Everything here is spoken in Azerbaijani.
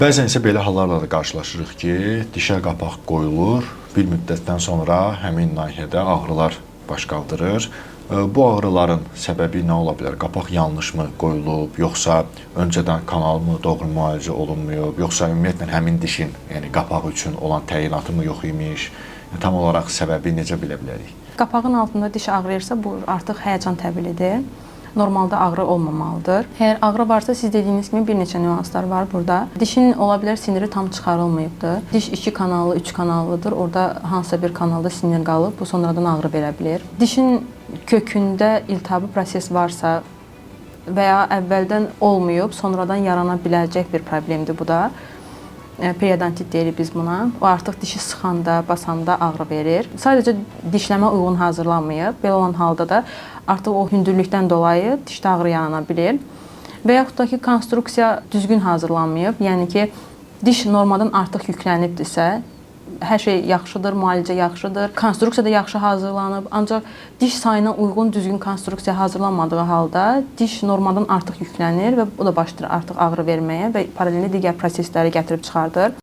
Bəzən isə belə hallarla da qarşılaşırıq ki, dişə qapaq qoyulur, bir müddətdən sonra həmin nahiyədə ağrılar baş qaldırır. Bu ağrıların səbəbi nə ola bilər? Qapaq yanlışmı qoyulub, yoxsa öncədən kanalmı doğru müalicə olunmayıb, yoxsa ümumiyyətlə həmin dişin, yəni qapaq üçün olan təyinatı mı yox imiş? Tam olaraq səbəbi necə bilə bilərik? Qapağın altında diş ağrıyırsa, bu artıq həyəcan təbilidir. Normalda ağrı olmamalıdır. Əgər ağrı varsa, siz dediyiniz kimi bir neçə nüanslar var burada. Dişin ola bilər siniri tam çıxarılmayıbdır. Diş 2 kanallı, 3 kanallıdır. Orada hansısa bir kanalda sinir qalıb, bu sonradan ağrı verə bilər. Dişin kökündə iltihabi proses varsa və ya əvvəldən olmayıb, sonradan yarana biləcək bir problemdir bu da. Periodontit deyirik biz buna. O artıq dişi sıxanda, basanda ağrı verir. Sadəcə dişləmə uyğun hazırlanmayıb. Belə olan halda da artıq o hündürlükdən dolayı dişdə ağrı yarana bilir. Və yaxud da ki, konstruksiya düzgün hazırlanmayıb. Yəni ki, diş normadan artıq yüklənibdirsə, hər şey yaxşıdır, müalicə yaxşıdır, konstruksiya da yaxşı hazırlanıb. Ancaq diş sayına uyğun düzgün konstruksiya hazırlanmadığı halda diş normadan artıq yüklənir və o da başlayır artıq ağrı verməyə və paralelli digər prosesləri gətirib çıxardır.